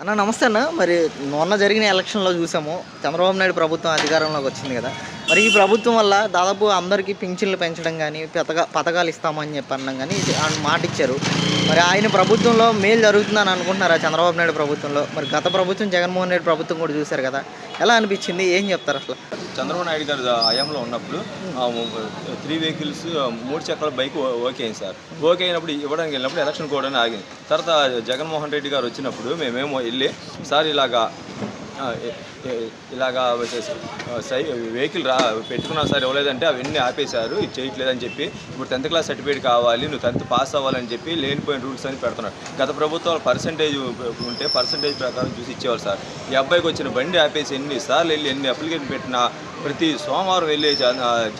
అన్న నమస్తే అన్న. మరి మొన్న జరిగిన ఎలక్షన్‌లో చూసాము. చంద్రబాబు నాయుడు ప్రభుత్వం అధికారంలోకి వచ్చింది కదా! మరి ఈ ప్రభుత్వం వల్ల దాదాపు అందరికీ పింఛన్లు పెంచడం గానీ, పథకాలు ఇస్తామని చెప్పి అనడం గానీ ఆయన మాటిచ్చారు. మరి ఆయన ప్రభుత్వంలో మేలు జరుగుతుందని అనుకుంటున్నారా చంద్రబాబు నాయుడు ప్రభుత్వంలో? మరి గత ప్రభుత్వం జగన్మోహన్ రెడ్డి ప్రభుత్వం కూడా చూసారు కదా! ఎలా అనిపించింది? ఏం చెప్తారు అసలు? చంద్రబాబు నాయుడు గారు హయాంలో ఉన్నప్పుడు 3 వెహికల్స్ 3 చక్రాల బైక్ ఓకే అయింది సార్. ఓకే అయినప్పుడు ఇవ్వడానికి వెళ్ళినప్పుడు ఎలక్షన్ కూడా ఆగింది. తర్వాత జగన్మోహన్ రెడ్డి గారు వచ్చినప్పుడు మేమేమో వెళ్ళి సార్ ఇలాగా వెహికల్ పెట్టుకున్నాం సార్, ఇవ్వలేదంటే అవన్నీ ఆపేశారు, ఇది చేయట్లేదని చెప్పి ఇప్పుడు 10th క్లాస్ సర్టిఫికేట్ కావాలి, నువ్వు 10th పాస్ అవ్వాలని చెప్పి లేనిపోయిన రూల్స్ అని పెడుతున్నాడు. గత ప్రభుత్వాలు పర్సంటేజ్ ఉంటే పర్సంటేజ్ ప్రకారం చూసి ఇచ్చేవారు సార్. ఈ అబ్బాయికి వచ్చిన బండి ఆపేసి ఎన్నిసార్లు వెళ్ళి ఎన్ని అప్లికేషన్ పెట్టినా ప్రతి సోమవారం వెళ్ళి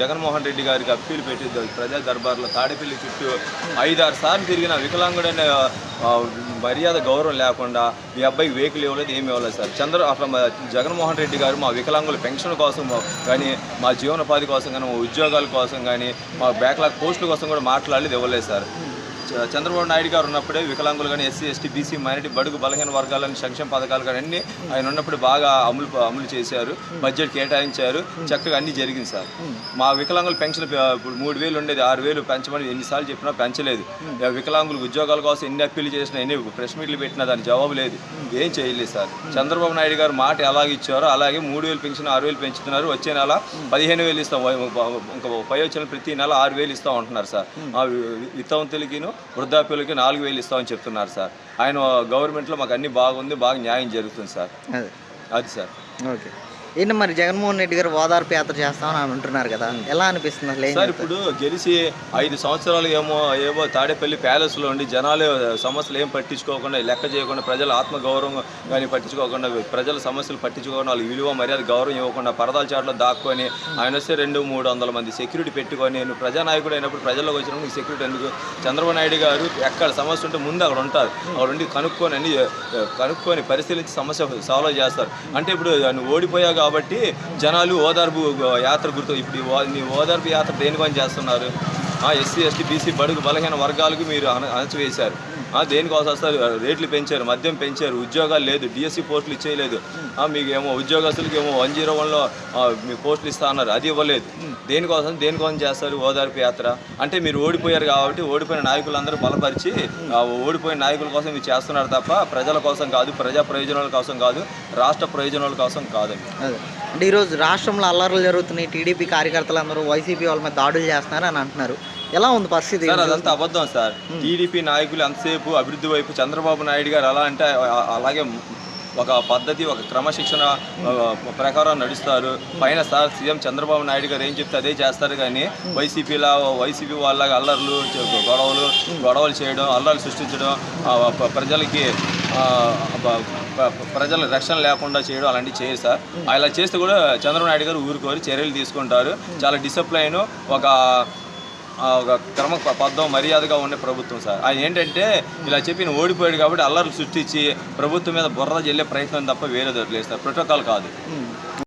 జగన్మోహన్ రెడ్డి గారికి అప్పీలు పెట్టి ప్రజా దర్బార్లో తాడేపల్లి చుట్టూ 5-6 సార్లు తిరిగిన వికలాంగుడనే మర్యాద గౌరవం లేకుండా ఈ అబ్బాయికి వెహికల్ ఇవ్వలేదు, ఏమి ఇవ్వలేదు సార్. జగన్మోహన్ రెడ్డి గారు మా వికలాంగుల పెన్షన్ కోసం కానీ, మా జీవనోపాధి కోసం కానీ, మా ఉద్యోగాల కోసం కానీ, మా బ్యాక్లాగ్ పోస్టుల కోసం కూడా మాట్లాడలేదు, ఇవ్వలేదు సార్. చంద్రబాబు నాయుడు గారు ఉన్నప్పుడే వికలాంగులు కానీ, ఎస్సీ ఎస్టీ బీసీ మైనారిటీ బడుగు బలహీన వర్గాలని సంక్షేమ పథకాలు కానీ అన్నీ ఆయన ఉన్నప్పుడు బాగా అమలు చేశారు, బడ్జెట్ కేటాయించారు, చక్కగా అన్నీ జరిగింది సార్. మా వికలాంగుల పెన్షన్ ఇప్పుడు 3,000 ఉండేది 6,000 పెంచమని ఎన్నిసార్లు చెప్పినా పెంచలేదు. వికలాంగులకు ఉద్యోగాల కోసం ఎన్ని అప్పీలు చేసినా, ఎన్ని ప్రెస్ మీట్లు పెట్టినా దానికి జవాబు లేదు, ఏం చేయలేదు సార్. చంద్రబాబు నాయుడు గారు మాట ఎలాగ ఇచ్చారో అలాగే 3,000 పెన్షన్ 6,000 పెంచుతున్నారు. వచ్చే నెల 15,000 ఇస్తాం, ఇంకా పై వచ్చిన ప్రతి నెల 6,000 ఇస్తాం అంటున్నారు సార్. వితంతులకిను వృద్ధాప్యులకి 4,000 ఇస్తామని చెప్తున్నారు సార్. ఆయన గవర్నమెంట్లో మాకు అన్ని బాగుంది, బాగా న్యాయం జరుగుతుంది సార్. అది సార్. ఓకే. ఏంటి మరి జగన్మోహన్ రెడ్డి గారు ఓదార్పు యాత్ర చేస్తామని అంటున్నారు కదా, ఎలా అనిపిస్తుంది అసలు? సార్ ఇప్పుడు గెలిచి 5 సంవత్సరాలు ఏవో తాడేపల్లి ప్యాలెస్లో ఉండి జనాలు సమస్యలు ఏం పట్టించుకోకుండా, లెక్క చేయకుండా, ప్రజల ఆత్మగౌరవం కానీ పట్టించుకోకుండా, ప్రజల సమస్యలు పట్టించుకోకుండా, వాళ్ళకి విలువ మర్యాద గౌరవం ఇవ్వకుండా పరదాల చాట్లో దాక్కొని ఆయన వస్తే 200-300 మంది సెక్యూరిటీ పెట్టుకొని, నేను ప్రజానాయకుడు అయినప్పుడు ప్రజల్లోకి వచ్చినప్పుడు సెక్యూరిటీ ఎందుకు? చంద్రబాబు నాయుడు గారు ఎక్కడ సమస్య ఉంటే ముందు అక్కడ ఉంటారు, అక్కడ ఉండి కనుక్కొని పరిశీలించి సమస్య సాల్వ్ చేస్తారు. అంటే ఇప్పుడు నువ్వు ఓడిపోయావు కాబట్టి జనాలు ఓదార్పు యాత్ర ఇప్పుడు మీ ఓదార్పు యాత్ర దేనికోసం చేస్తున్నారు? ఎస్సీ ఎస్టీ బీసీ బడుగు బలహీన వర్గాలకు మీరు అణచివేశారు. దేనికోసం వస్తారు? రేట్లు పెంచారు, మద్యం పెంచారు, ఉద్యోగాలు లేదు, డిఎస్సి పోస్టులు ఇచ్చేయలేదు. మీకు ఏమో ఉద్యోగస్తులకి ఏమో 101లో మీ పోస్టులు ఇస్తా అన్నారు, అది ఇవ్వలేదు. దేనికోసం చేస్తారు ఓదార్పు యాత్ర? అంటే మీరు ఓడిపోయారు కాబట్టి ఓడిపోయిన నాయకులందరూ బలపరిచి ఓడిపోయిన నాయకుల కోసం మీరు చేస్తున్నారు తప్ప ప్రజల కోసం కాదు, ప్రజా ప్రయోజనాల కోసం కాదు, రాష్ట్ర ప్రయోజనాల కోసం కాదండి. అంటే ఈరోజు రాష్ట్రంలో అల్లర్లు జరుగుతున్నాయి, టీడీపీ కార్యకర్తలందరూ వైసీపీ వాళ్ళ మీద దాడులు చేస్తున్నారు అని అంటున్నారు. ఎలా ఉంది పరిస్థితి? సార్ అదంతా అబద్ధం సార్. టీడీపీ నాయకులు ఎంతసేపు అభివృద్ధి వైపు, చంద్రబాబు నాయుడు గారు ఎలా అంటే అలాగే ఒక పద్ధతి, ఒక క్రమశిక్షణ ప్రకారం నడుస్తారు. పైన సార్ సీఎం చంద్రబాబు నాయుడు గారు ఏం చెప్తే అదే చేస్తారు. కానీ వైసీపీ వాళ్ళగా అల్లర్లు, గొడవలు చేయడం, అల్లర్లు సృష్టించడం, ప్రజల రక్షణ లేకుండా చేయడం అలాంటివి చేయరు సార్. అలా చేస్తే కూడా చంద్రబాబు నాయుడు గారు ఊరుకోరు, చర్యలు తీసుకుంటారు. చాలా డిసిప్లైన్, ఒక క్రమ పద్ధం మర్యాదగా ఉండే ప్రభుత్వం సార్. ఆయన ఏంటంటే ఇలా చెప్పి ఓడిపోయాడు కాబట్టి అల్లర్లు సృష్టించి ప్రభుత్వం మీద బుర్ర జల్లే ప్రయత్నం తప్ప వేరేది లేదు సార్. ప్రోటోకాల్ కాదు.